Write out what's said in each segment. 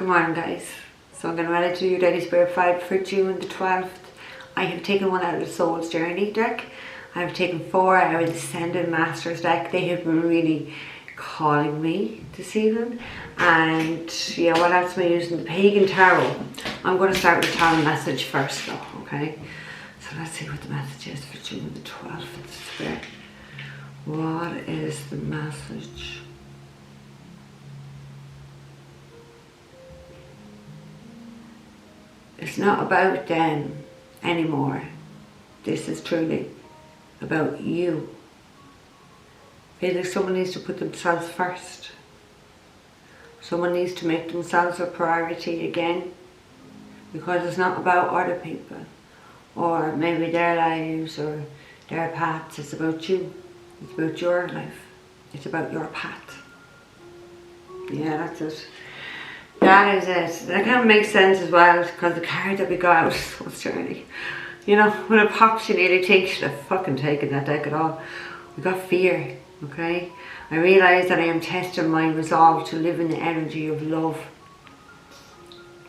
Good morning, guys. So I'm going to read to you Daily Spirit Guide for June the 12th. I have taken one out of the Soul's Journey deck. I have taken 4 out of the Ascended Masters deck. They have been really calling me this evening. And yeah, what else am I using? The Pagan Tarot. I'm going to start with the Tarot message first though, okay? So let's see what the message is for June the 12th. Spirit. What is the message? It's not about them anymore. This is truly about you. I feel like someone needs to put themselves first. Someone needs to make themselves a priority again. Because it's not about other people. Or maybe their lives or their paths. It's about you. It's about your life. It's about your path. Yeah, that's it. That is it. That kind of makes sense as well, because the card that we got out was Soul's Journey. You know, when it pops, you nearly think, should have fucking taken that deck at all. We got fear, okay? I realise that I am testing my resolve to live in the energy of love.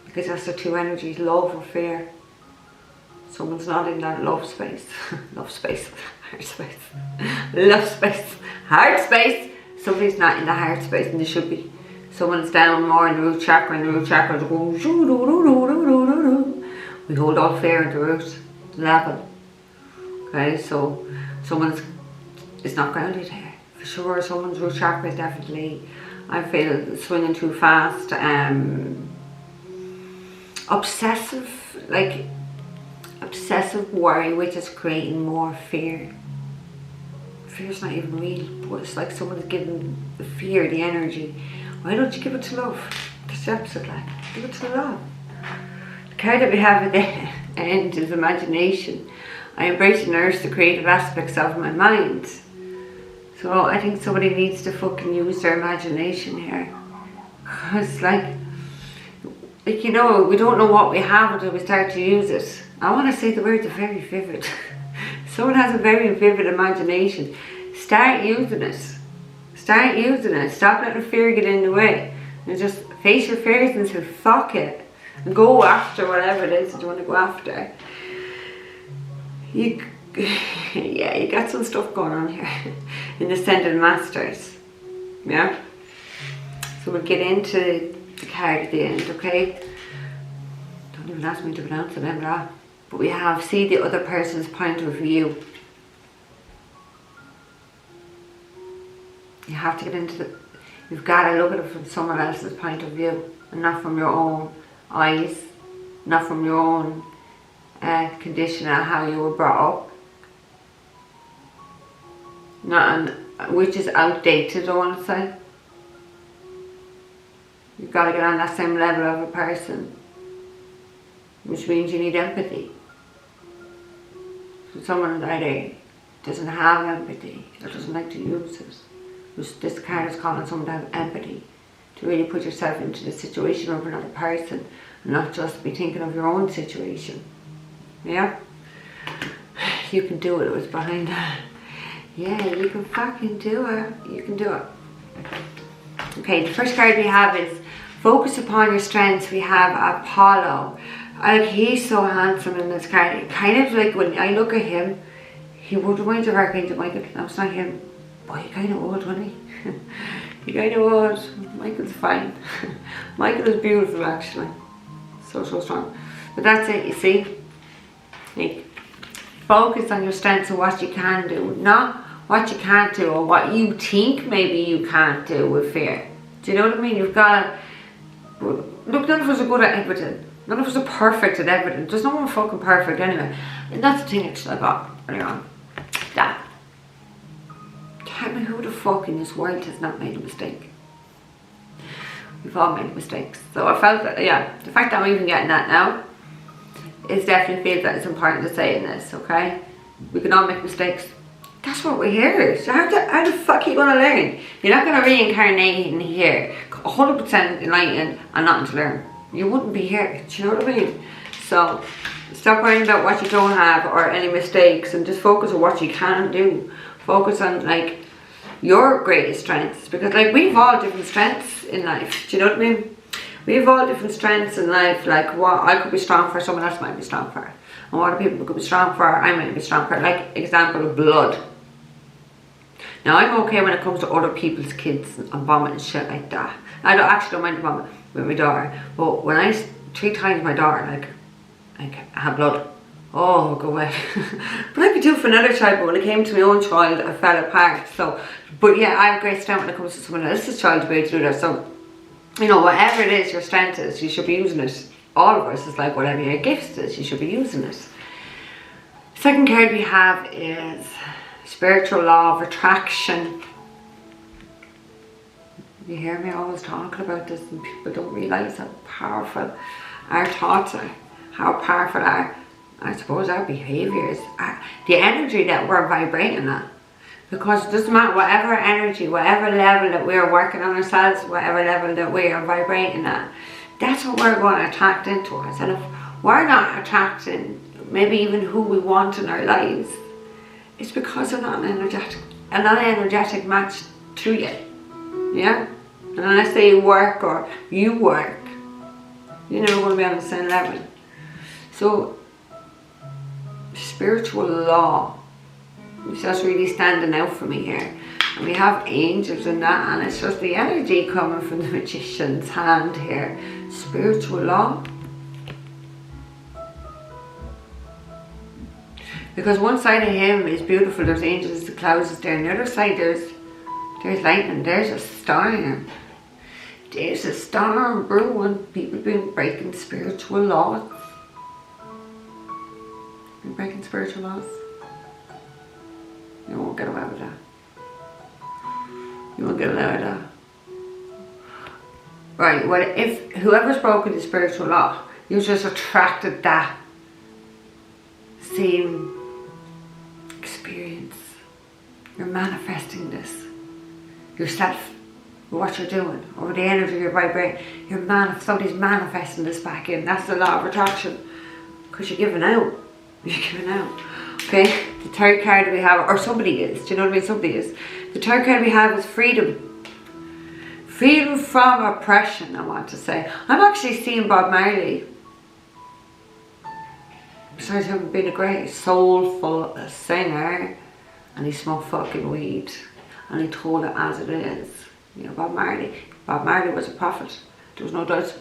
Because that's the 2 energies, love or fear. Someone's not in that love space. Love space, heart space. Love space, heart space. Somebody's not in the heart space and they should be. Someone's down more in the root chakra, and the root chakra is going. We hold all fear at the root level. Okay, so someone's is not grounded here. For sure, someone's root chakra is definitely, I feel, swinging too fast. Obsessive, like obsessive worry, which is creating more fear. Fear's not even real, but it's like someone's giving the fear the energy. Why don't you give it to love? That's the opposite, like. Give it to love. The card that we have at the end is imagination. I embrace and nourish the creative aspects of my mind. So I think somebody needs to fucking use their imagination here. Because like, you know, we don't know what we have until we start to use it. I want to say the words are very vivid. Someone has a very vivid imagination. Start using it. Start using it. Stop letting fear get in the way. And just face your fears and say, fuck it. And go after whatever it is that you want to go after. Yeah, you got some stuff going on here. In the Ascended Masters. Yeah? So we'll get into the card at the end, okay? Don't even ask me to pronounce it, blah. But we have, see the other person's point of view. You have to get into the, you've got to look at it from someone else's point of view and not from your own eyes, not from your own condition and how you were brought up. Which is outdated, I want to say. You've got to get on that same level of a person, which means you need empathy. So someone that either doesn't have empathy or doesn't like to use it. This card is calling someone to have empathy, to really put yourself into the situation of another person and not just be thinking of your own situation. Yeah? You can do it. It was behind that. Yeah, you can fucking do it. You can do it. Okay, the first card we have is focus upon your strengths. We have Apollo. Like, he's so handsome in this card. Kind of like when I look at him, he would remind you of Archangel Michael. No, it's not him. But he kind of would, wouldn't he? He kind of would. Michael's fine. Michael is beautiful, actually. So strong. But that's it, you see. Like, focus on your strengths and what you can do. Not what you can't do or what you think maybe you can't do with fear. Do you know what I mean? You've got to... Look, none of us are good at everything. None of us are perfect at everything. There's no one fucking perfect anyway. And that's the thing actually I got earlier on. That. Tell me who the fuck in this world has not made a mistake. We've all made mistakes. So I felt that, yeah, the fact that I'm even getting that now is definitely feels that it's important to say in this, okay? We can all make mistakes. That's what we're here. So how the fuck are you going to learn? You're not going to reincarnate in here 100% enlightened and nothing to learn. You wouldn't be here. Do you know what I mean? So stop worrying about what you don't have or any mistakes and just focus on what you can do. Focus on like your greatest strengths, because like we've all different strengths in life. Do you know what I mean? We have all different strengths in life, like what I could be strong for, someone else might be strong for. And what people could be strong for, I might be strong for. Like, example, blood. Now, I'm okay when it comes to other people's kids and vomit and shit like that. I don't mind the vomit with my daughter. But when I 3 times my daughter, like I have blood. Oh, go away. But I'd be doing for another child, but when it came to my own child, I fell apart. So, but yeah, I have great strength when it comes to someone else's child to be able to do that. So, you know, whatever it is your strength is, you should be using it. All of us is like whatever your gifts is, you should be using it. Second card we have is spiritual law of attraction. You hear me always talking about this, and people don't realise how powerful our thoughts are, how powerful our, I suppose, our behaviours, the energy that we're vibrating at. Because it doesn't matter, whatever energy, whatever level that we're working on ourselves, whatever level that we are vibrating at, that's what we're going to attract into us. And if we're not attracting maybe even who we want in our lives, it's because they're not an energetic match to you. Yeah? And unless they work or you work, you're never going to be on the same level. So, spiritual law, it's just really standing out for me here. And we have angels in that, and it's just the energy coming from the magician's hand here. Spiritual law. Because one side of him is beautiful, there's angels, the clouds is there, and the other side there's lightning, there's a storm. There's a storm brewing, people been breaking spiritual laws. Been breaking spiritual laws. You won't get away with that. You won't get away with that. Right, well, if whoever's broken the spiritual law, you just attracted that same experience. You're manifesting this yourself, what you're doing, or the energy you're vibrating. Somebody's manifesting this back in. That's the law of attraction, because you're giving out. You're giving out. Okay, the third card we have, or somebody is, do you know what I mean? Somebody is. The third card we have is freedom. Freedom from oppression, I want to say. I'm actually seeing Bob Marley. Besides him being a great soulful singer, and he smoked fucking weed, and he told it as it is. You know, Bob Marley was a prophet. There was no doubt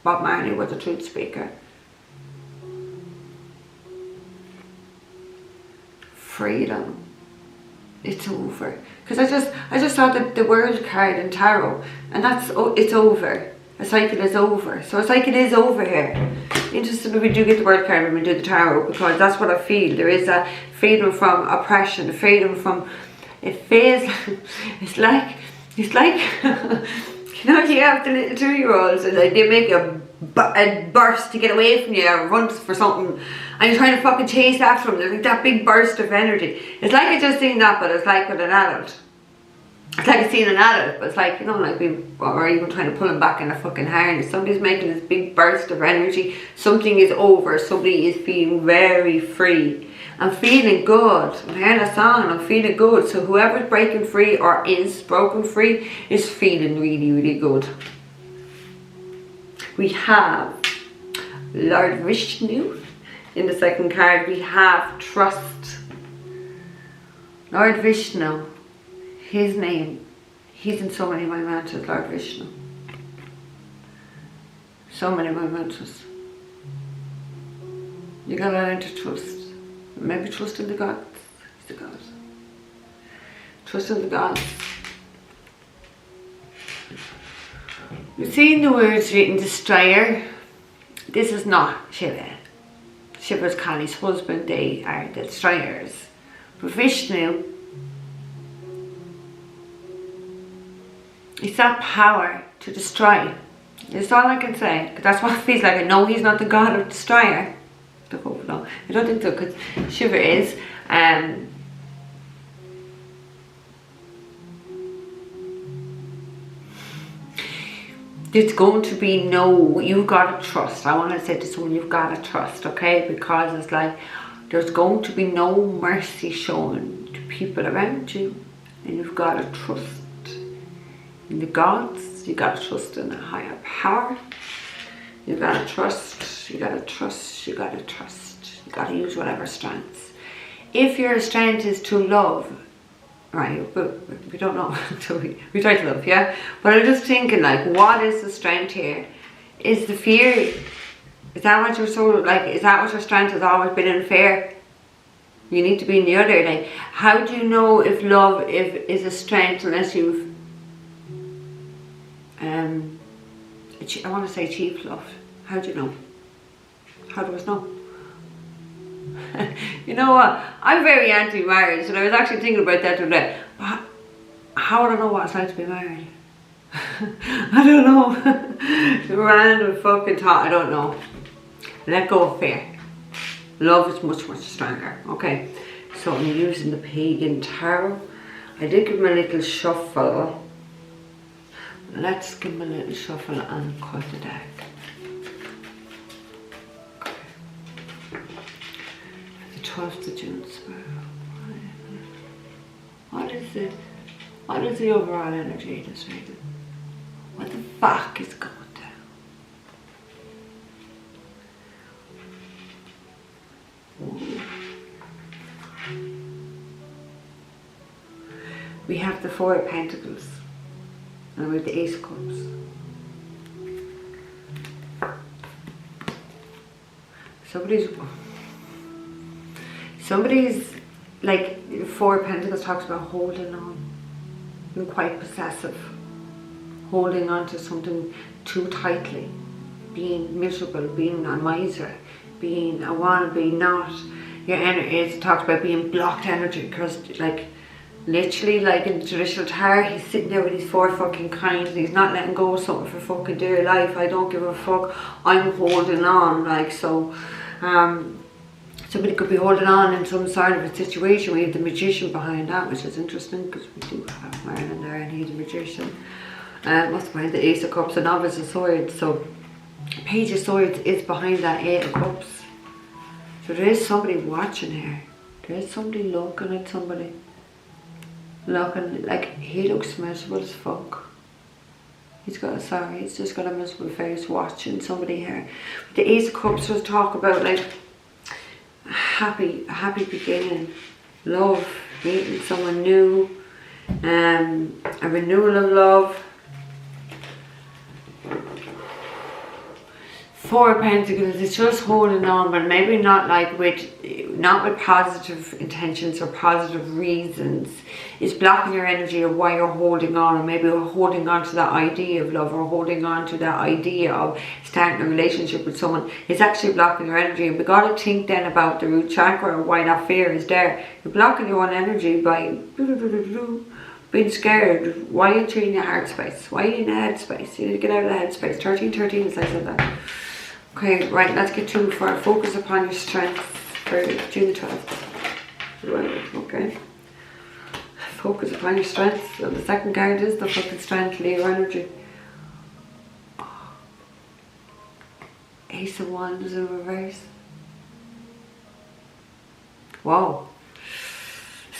Bob Marley was a truth speaker. Freedom. It's over. Because I just saw the world card in tarot, and it's over. A cycle is over. So a cycle is over here. Interesting if we do get the world card when we do the tarot, because that's what I feel. There is a freedom from oppression, freedom from, it feels, it's like you know, you have the little 2-year-olds and like they make a burst to get away from you or run for something, and you're trying to fucking chase after them. There's like that big burst of energy. It's like I just seen that, but it's like with an adult. It's like I seen an adult, but it's like, you know, like or even trying to pull them back in a fucking harness. Somebody's making this big burst of energy. Something is over. Somebody is feeling very free. I'm feeling good. I'm hearing a song and I'm feeling good. So whoever's breaking free or is broken free is feeling really, really good. We have Lord Vishnu. In the second card we have trust. Lord Vishnu, his name, he's in so many of my mantras, Lord Vishnu. So many of my mantras. You gotta learn to trust. Maybe trust in the gods. It's the gods. Trust in the gods. You've seen the words written destroyer. This is not Shiva. Shiva's Kali's husband. They are the destroyers. But Vishnu, it's that power to destroy. That's all I can say. That's what it feels like. I know he's not the god of destroyer. I don't think so, because Shiva is. There's going to be you've got to trust. I want to say to someone, you've got to trust, okay? Because it's like, there's going to be no mercy shown to people around you. And you've got to trust in the gods. is you gotta trust in a higher power. You gotta trust, you gotta trust, you gotta trust. You gotta use whatever strengths. If your strength is to love, right, but we don't know until we try to love, yeah? But I'm just thinking, like, what is the strength here? Is the fear, is that what your soul, like, is that what your strength has always been, in fear? You need to be in the other. Like, how do you know if love is a strength unless you've, I want to say achieved love. How do you know? How do I know? You know what? I'm very anti-marriage, and I was actually thinking about that today. How would I know what it's like to be married? I don't know. Random fucking thought. I don't know. Let go of fear. Love is much, much stronger. Okay, so I'm using the Pagan Tarot. I did give him a little shuffle. Let's give him a little shuffle and cut the deck. Okay. The 12th of June. What is it? What is the overall energy of this reading? What the fuck is going down? We have the Four of Pentacles and we have the Ace of Cups. Somebody's like, the Four of Pentacles talks about holding on, being quite possessive, holding on to something too tightly, being miserable, being a miser, being a wannabe, not. Your energy, it talks about being blocked energy, because like literally, like in the traditional tarot, he's sitting there with his four fucking coins and he's not letting go of something for fucking dear life. I don't give a fuck, I'm holding on. Like, so somebody could be holding on in some sort of a situation. We have the Magician behind that, which is interesting because we do have Merlin there and he's a magician. What's behind the Ace of Cups? A Novice of Swords. So Page of Swords is behind that Eight of Cups. So there is somebody watching here. There is somebody looking at somebody. Looking, like, he looks miserable as fuck. He's just got a miserable face watching somebody here. The Ace of Cups does talk about, like, a happy beginning. Love, meeting someone new. A renewal of love. Four of Pentacles, it's just holding on, but maybe not like with positive intentions or positive reasons. It's blocking your energy of why you're holding on, or maybe you're holding on to that idea of love, or holding on to that idea of starting a relationship with someone. It's actually blocking your energy, and we got to think then about the root chakra, why that fear is there. You're blocking your own energy by being scared. Why are you in your heart space? Why are you in the head space? You need to get out of the head space. 1313 is I said that. Okay, right, let's get to focus upon your strength for June the 12th. Right, okay. Focus upon your strength. So the second card is the fucking strength, Leo energy. Ace of Wands in reverse. Wow.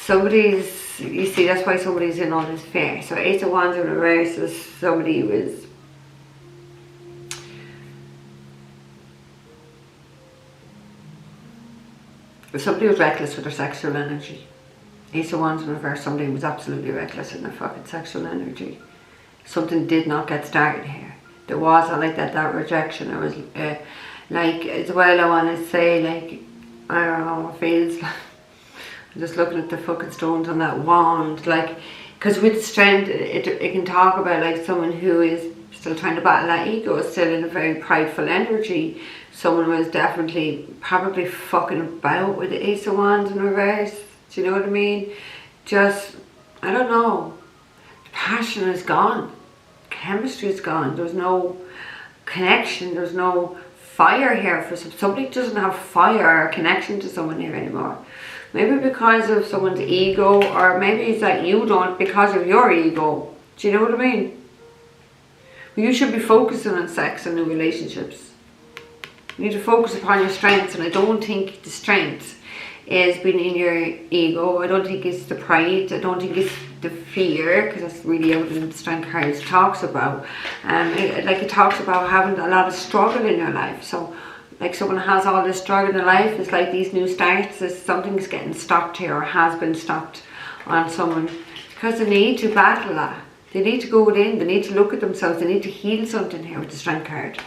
Somebody's, you see, that's why somebody's in all this fear. So Ace of Wands in reverse is somebody who is somebody was reckless with their sexual energy. Ace of Wands in reverse, somebody was absolutely reckless in their fucking sexual energy. Something did not get started here. There was, I like that rejection. There was, like, as well, I want to say, like, I don't know, it feels like, I'm just looking at the fucking stones on that wand, like, because with strength, it can talk about, like, someone who is still trying to battle that ego, is still in a very prideful energy. Someone was definitely, probably fucking about with the Ace of Wands in reverse. Do you know what I mean? Just, I don't know. Passion is gone. Chemistry is gone. There's no connection. There's no fire here for somebody doesn't have fire or connection to someone here anymore. Maybe because of someone's ego, or maybe it's that you don't because of your ego. Do you know what I mean? You should be focusing on sex and new relationships. You need to focus upon your strengths, and I don't think the strength is being in your ego. I don't think it's the pride. I don't think it's the fear, because that's really what the Strength cards talks about. It talks about having a lot of struggle in your life. So like someone has all this struggle in their life, it's like these new starts, something's getting stopped here or has been stopped on someone, because they need to battle that. They need to go within, they need to look at themselves, they need to heal something here with the Strength card.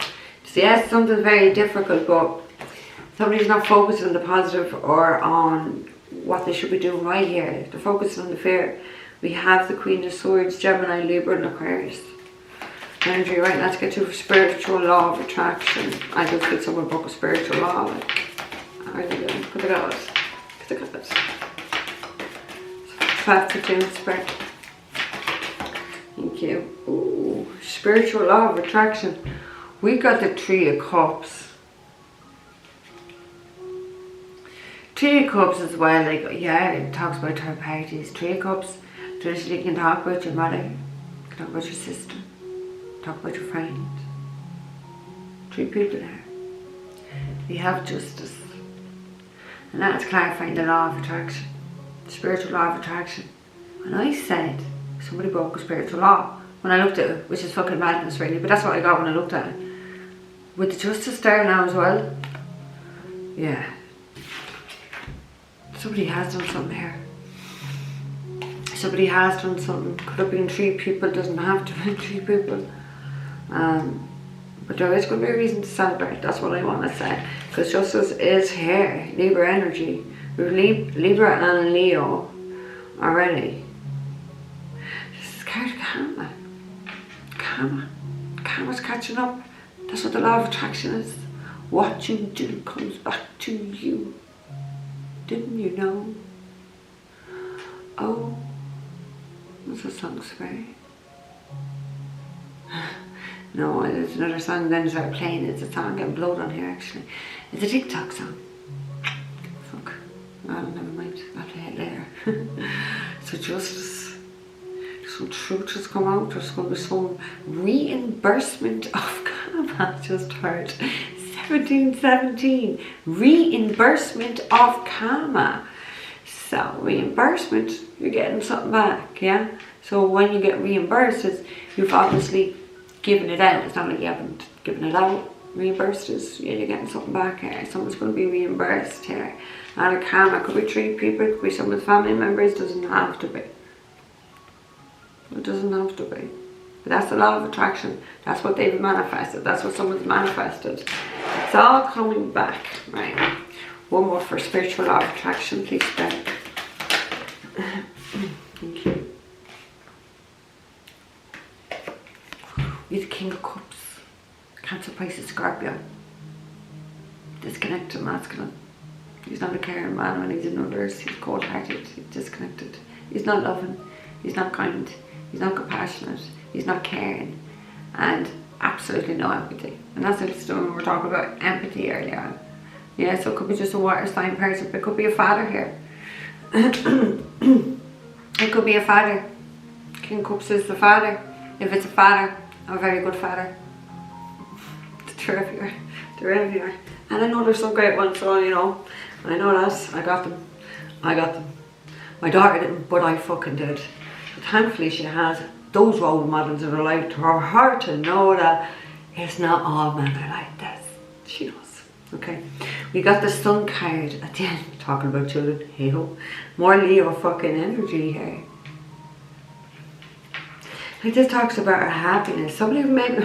So yes, something very difficult, but somebody's not focusing on the positive or on what they should be doing right here. They're focusing on the fear. We have the Queen of Swords, Gemini, Libra and Aquarius. Energy, right, let's get to spiritual law of attraction. I just get someone book of spiritual law. Like, how are they doing? Put the cards. Put the cards. 12 to 2 spread. Thank you. Ooh, spiritual law of attraction. We got the 3 of Cups. 3 of Cups as well, like, yeah, it talks about third parties. 3 of Cups, traditionally you can talk about your mother, you can talk about your sister, talk about your friend. 3 people there. We have justice. And that's clarifying the law of attraction. The spiritual law of attraction. And I said, somebody broke a spiritual law when I looked at it, which is fucking madness really, but that's what I got when I looked at it. With the justice there now as well. Yeah. Somebody has done something here. Somebody has done something. Could have been 3 people, doesn't have to be 3 people. But there is going to be a reason to celebrate, that's what I want to say. Because justice is here, Libra energy. Libra and Leo already. This is card of karma. Karma. Karma's catching up. That's what the law of attraction is. What you do comes back to you. Didn't you know? Oh, what's the song spirit? No, there's another song then I started playing. It's a song getting blown on here actually. It's a TikTok song. Fuck. Oh, never mind. I'll play it later. So justice. Some truth has come out. There's going to be some reimbursement of karma. I just heard. 1717. Reimbursement of karma. So reimbursement, you're getting something back, yeah? So when you get reimbursed, you've obviously given it out. It's not like you haven't given it out. Reimbursed is, yeah, you're getting something back here. Someone's going to be reimbursed here. And a karma could be 3 people, it could be someone's family members, doesn't have to be. It doesn't have to be. But that's the law of attraction. That's what they've manifested. That's what someone's manifested. It's all coming back. Right. One more for spiritual law of attraction, please, Ben. Thank you. You're the King of Cups. Cancer, Pisces, Scorpio. Disconnected masculine. He's not a caring man when he's in others. He's cold-hearted. He's disconnected. He's not loving. He's not kind. He's not compassionate. He's not caring. And absolutely no empathy. And that's when we were talking about empathy earlier on. Yeah, so it could be just a water sign person, but it could be a father here. It could be a father. King of Cups is the father. If it's a father, a very good father. They're everywhere. They're everywhere. And I know there's some great ones, so you know, I know that. I got them. I got them. My daughter didn't, but I fucking did. So thankfully she has those role models in her life for her to know that it's not all men are like this. She knows. Okay, we got the Sun card at the end, talking about children. Hey ho, more Leo fucking energy here. Like this talks about our happiness. Somebody maybe,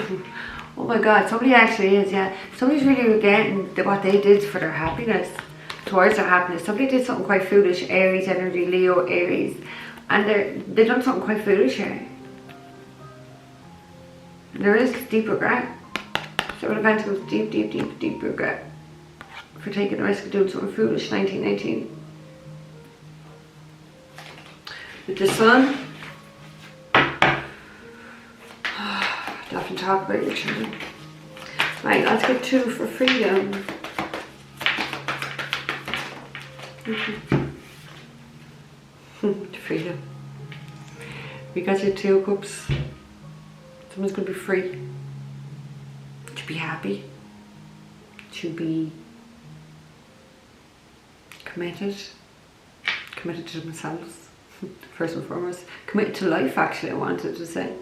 oh my god, somebody actually is, yeah. Somebody's really regretting what they did for their happiness, towards their happiness. Somebody did something quite foolish. Aries energy, Leo, Aries, and they've done something quite foolish here. And there is deep regret. Seven of Pentacles, deep, deep, deep, deep regret for taking the risk of doing something foolish. 1918. With the Sun, often talk about your children. Right, let's get 2 for freedom. Freedom. We got your 2 of Cups. Someone's going to be free. To be happy. To be committed to themselves, first and foremost. Committed to life, actually, I wanted to say.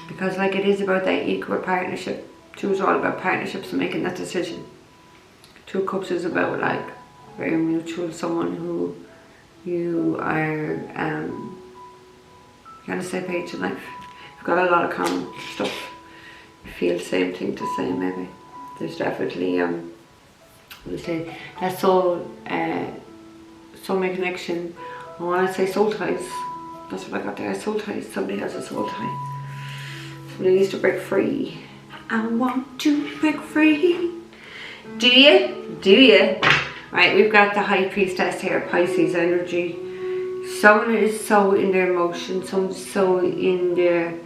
Because like it is about that equal partnership. Two is all about partnerships and making that decision. Two of Cups is about like very mutual, someone who you are on the same page in life. You've got a lot of common stuff. You feel the same thing to say, maybe. There's definitely we'll say that soul soulmate connection. I want to say soul ties. That's what I got there. Soul ties. Somebody has a soul tie. Somebody needs to break free. I want to break free. Do you? Do you? Right, we've got the High Priestess here, Pisces energy. Someone is so in their emotion, someone's so in their...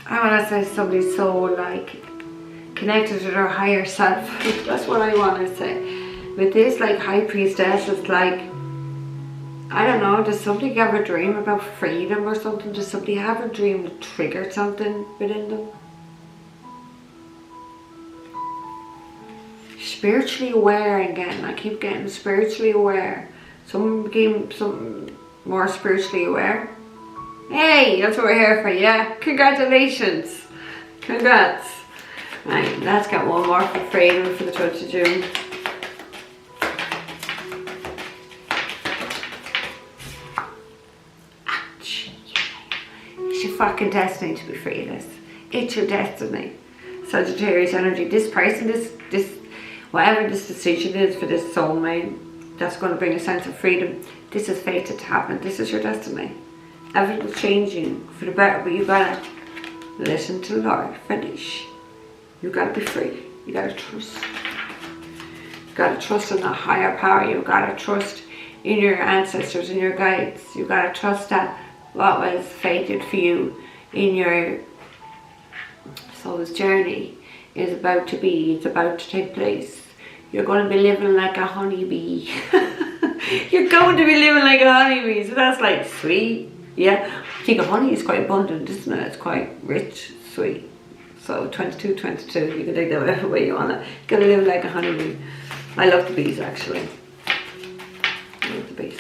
I want to say somebody's so like connected to their higher self. That's what I want to say. With this like High Priestess, it's like, I don't know, does somebody have a dream about freedom or something? Does somebody have a dream that triggered something within them? Spiritually aware again. I keep getting spiritually aware. Someone became something more spiritually aware. Hey, that's what we're here for, yeah? Congratulations. Congrats. Right, let's get one more for freedom for the 12th of June. It's your fucking destiny to be free of this. It's your destiny. Sagittarius energy. This person, this whatever this decision is for this soulmate, that's going to bring a sense of freedom. This is fated to happen. This is your destiny. Everything's changing for the better, but you gotta listen to the Lord. Finish. You gotta be free. You gotta trust. You gotta trust in the higher power. You gotta trust in your ancestors and your guides. You gotta trust that what was fated for you in your soul's journey is about to be. It's about to take place. You're going to be living like a honeybee. You're going to be living like a honeybee. So that's like sweet. Yeah. I think honey is quite abundant, isn't it? It's quite rich, sweet. So 22, 22. You can take that whatever way you want it. You're going to live like a honeybee. I love the bees, actually. I love the bees.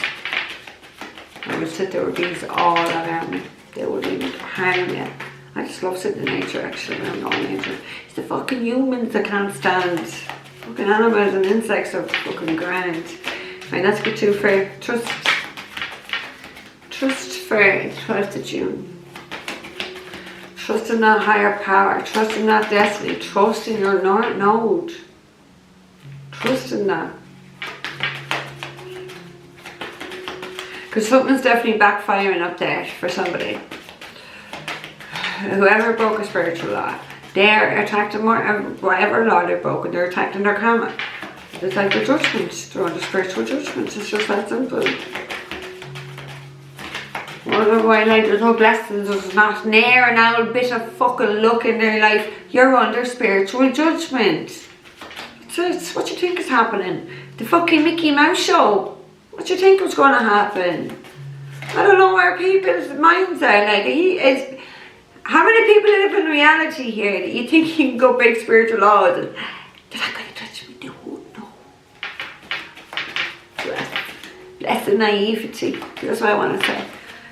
I would sit there with bees all around me. They wouldn't even harm me. I just love sitting in nature, actually. I'm not nature. It's the fucking humans that can't stand. Fucking animals and insects are fucking grand. Right, let's get to for trust. Trust for 12th of June. Trust in that higher power. Trust in that destiny. Trust in your node. Trust in that. Because something's definitely backfiring up there for somebody. Whoever broke a spiritual law, they're attacking whatever law they're broken, they're attacking their karma. It's like the judgment. They're under spiritual judgment. It's just that simple. Wonder why like there's no blessings, there's not near an old bit of fucking luck in their life. You're under spiritual judgment. It's what you think is happening. The fucking Mickey Mouse show. What do you think was going to happen? I don't know where people's minds are. Like, how many people live in reality here that you think you can go break spiritual laws and they're not going to touch me? No. Bless the naivety. That's what I want to say.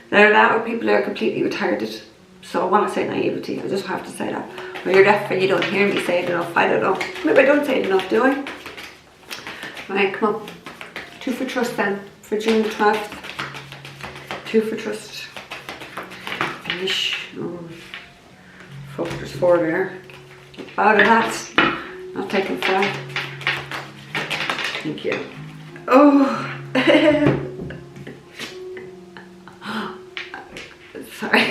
There are a lot of people who are completely retarded. So I want to say naivety. I just have to say that. Or you're deaf and you don't hear me say it enough. I don't know. Maybe I don't say it enough, do I? Right, come on. 2 for trust then. For June the 12th. 2 for trust. Finish. Oh. Fuck, there's 4 there. Out of that. Not taking 5. Thank you. Oh. Sorry.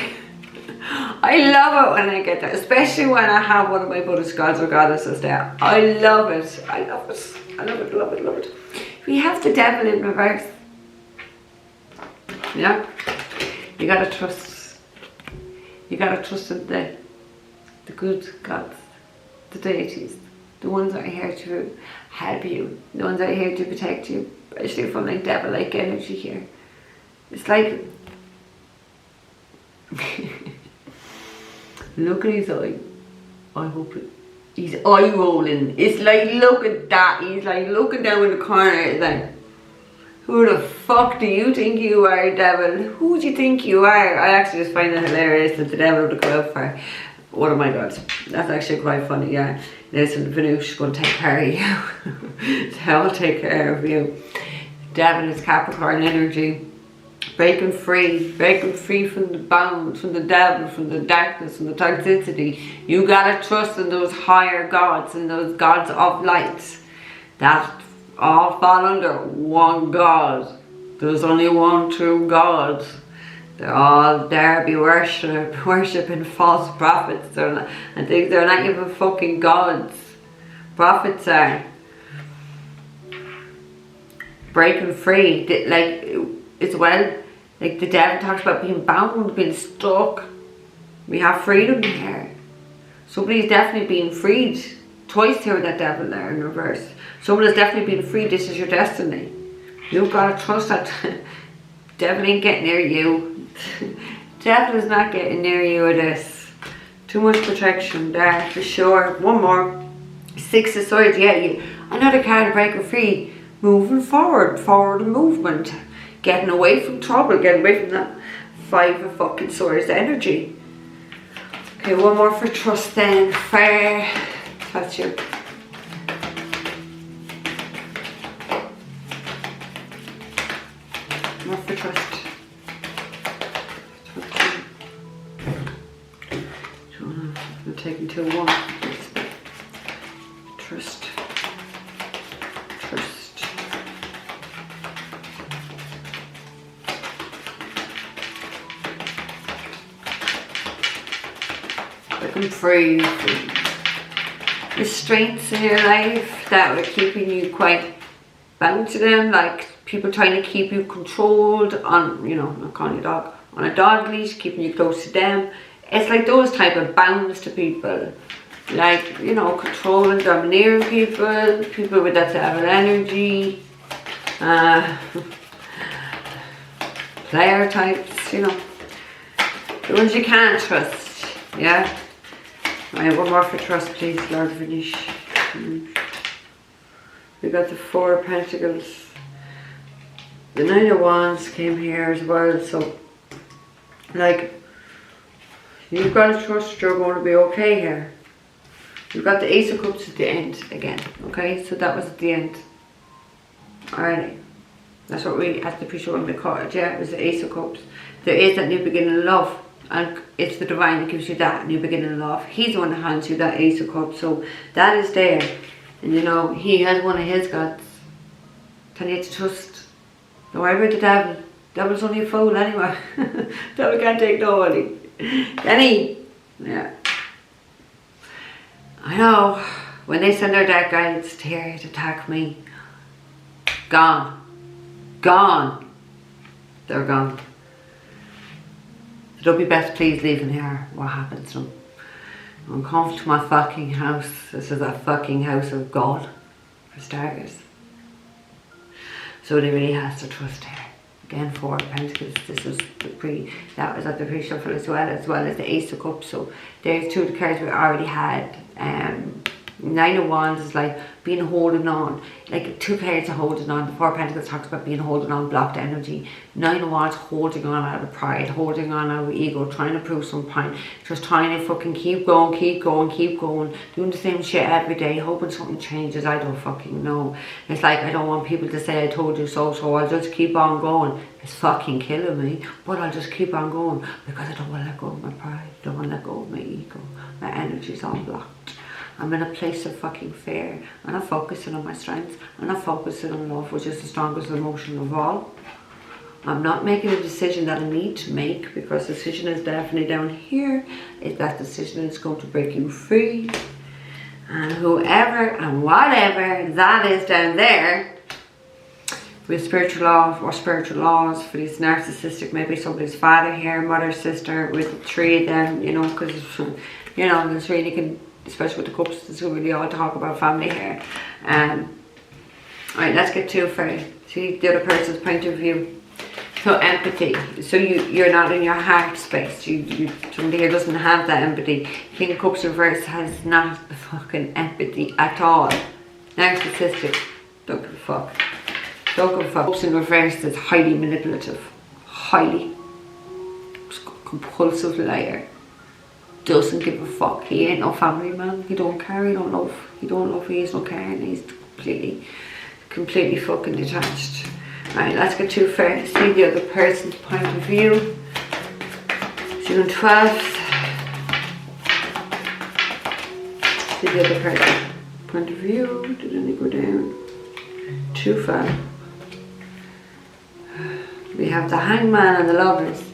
I love it when I get that, especially when I have one of my Buddhist gods or goddesses there. I love it. I love it. I love it, love it, love it. We have the devil in reverse. Yeah? You gotta trust. You gotta trust in the good gods, the deities, the ones that are here to help you, the ones that are here to protect you, especially from like devil-like energy here. It's like Look at his eye. I hope he's eye rolling. It's like, look at that. He's like looking down in the corner. It's like, who the fuck do you think you are, devil? Who do you think you are? I actually just find it hilarious that the devil would go out for one of my gods. That's actually quite funny, yeah. Listen, Venush is going to take care of you. I'll take care of you. Devil is Capricorn energy. Breaking free from the bounds, from the devil, from the darkness, from the toxicity. You gotta trust in those higher gods and those gods of light that all fall under one God. There's only one true God. They're all there be worshipping false prophets. I think they're not even fucking gods. Prophets are breaking free. Like, as well, like the devil talks about being bound, being stuck. We have freedom here. Somebody's definitely being freed. Twice here with that devil there in reverse. Someone has definitely been freed. This is your destiny. You've got to trust that. Devil ain't getting near you. Devil is not getting near you with this. Too much protection there for sure. One more. Six of Swords. Yeah, another card of breaking free. Moving forward movement. Getting away from trouble, getting away from that Five of fucking Swords energy. Okay, one more for trust then. Fair. That's you. More for trust. I'm taking 2 1. Trust. Breaking free. Restraints in your life that were keeping you quite bound to them, like people trying to keep you controlled on, not calling you a dog, on a dog leash, keeping you close to them. It's like those type of bounds to people, like, controlling, domineering people with that type of energy, player types, the ones you can't trust, yeah. Right, one more for trust, please, Lord Vinish. We got the 4 of Pentacles. The 9 of Wands came here as well, so, like, you've got to trust you're going to be okay here. You've got the Ace of Cups at the end again, okay? So that was at the end. Alrighty. That's what we, as the preacher when we caught it, yeah? It was the Ace of Cups. There is that new beginning of love. And it's the divine that gives you that new beginning of love. He's the one that hands you that Ace of Cups. So that is there. And he has one of his gods. Tell you to trust. Don't worry about the devil. Devil's only a fool anyway. Devil can't take nobody. Can he? Yeah. I know. When they send their dark guides to here to attack me. Gone. Gone. They're gone. So don't be best pleased leaving here. What happens to them? I'm coming to my fucking house. This is a fucking house of God, for starters. So they really has to trust her. Again, 4 of Pentacles. This was that was at the pre-shuffle as well as the Ace of Cups. So there's 2 of the cards we already had. 9 of Wands is like being holding on, like 2 cards are holding on. The 4 of Pentacles talks about being holding on, blocked energy. 9 of Wands holding on out of pride, holding on out of ego, trying to prove some point, just trying to fucking keep going, doing the same shit every day, hoping something changes. I don't fucking know. It's like, I don't want people to say I told you so, so I'll just keep on going. It's fucking killing me, but I'll just keep on going because I don't want to let go of my pride, I don't want to let go of my ego. My energy's all blocked. I'm in a place of fucking fear. I'm not focusing on my strengths. I'm not focusing on love, which is the strongest emotion of all. I'm not making a decision that I need to make, because the decision is definitely down here. If that decision is going to break you free. And whoever and whatever that is down there, with spiritual love or spiritual laws for these narcissistic, maybe somebody's father here, mother, sister, with 3 of them, because, there's really can, especially with the cups, there's really all talk about family here. Alright, let's get 2 for see the other person's point of view. So empathy. So you're not in your heart space. Somebody here doesn't have that empathy. King of Cups reverse has not the fucking empathy at all. Narcissistic. Don't give a fuck. Don't give a fuck. Cups in reverse is highly manipulative. Highly. Compulsive liar. Doesn't give a fuck. He ain't no family man. He don't care. He don't love. He has no care, and he's completely fucking detached. Right, let's get to first. See the other person's point of view. June 12th. See the other person's point of view. Did any go down? Too far. We have the Hangman and the Lovers.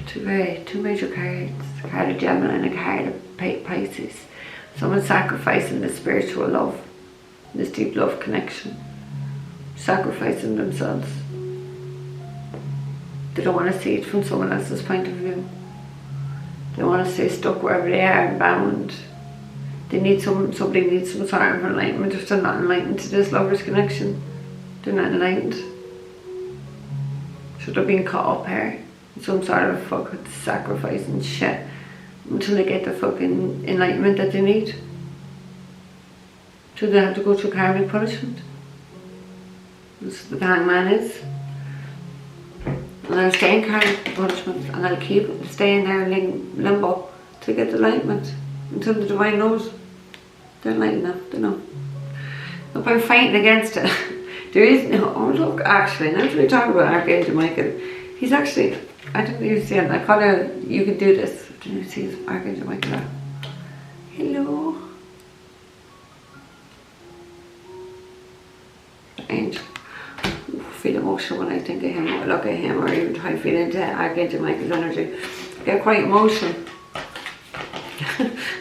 Two major cards. A card of Gemini and a card of Pisces. Someone sacrificing the spiritual love. This deep love connection. Sacrificing themselves. They don't want to see it from someone else's point of view. They want to stay stuck wherever they are and bound. They need somebody needs some sort of enlightenment. If they're not enlightened to this lover's connection, they're not enlightened. So they're being caught up here in some sort of fucking sacrifice and shit until they get the fucking enlightenment that they need. So they have to go through karmic punishment. That's what the Hangman is. And I'll stay in karmic punishment and I'll keep staying there in limbo to get the enlightenment until the divine knows. They're enlightened enough, they know. Look, I'm fighting against it. There is no, oh look, actually, now that we talk about Archangel Michael, he's actually, I didn't even see him, I call him, you can do this. Didn't you see his Archangel Michael? Hello. Angel. Feel emotional when I think of him or look at him or even try to feel into Archangel Michael's energy. I get quite emotional.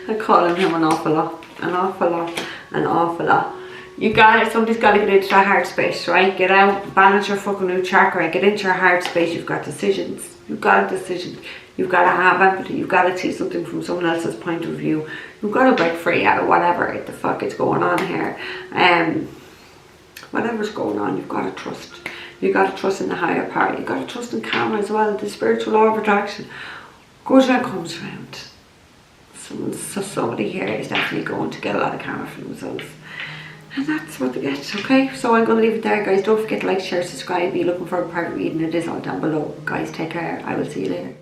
I call him an awful lot. An awful lot. An awful lot. You got it, somebody's got to get into that heart space, right? Get out, balance your fucking new chakra, get into your heart space. You've got decisions. You've got a decision. You've got to have empathy. You've got to see something from someone else's point of view. You've got to break free out of whatever the fuck is going on here. Whatever's going on, you've got to trust. You've got to trust in the higher power. You've got to trust in karma as well. The spiritual law of attraction goes around, comes around. Somebody here is definitely going to get a lot of karma for themselves. And that's what they get, okay? So I'm going to leave it there, guys. Don't forget to like, share, subscribe. Be looking for a private reading. It is all down below. Guys, take care. I will see you later.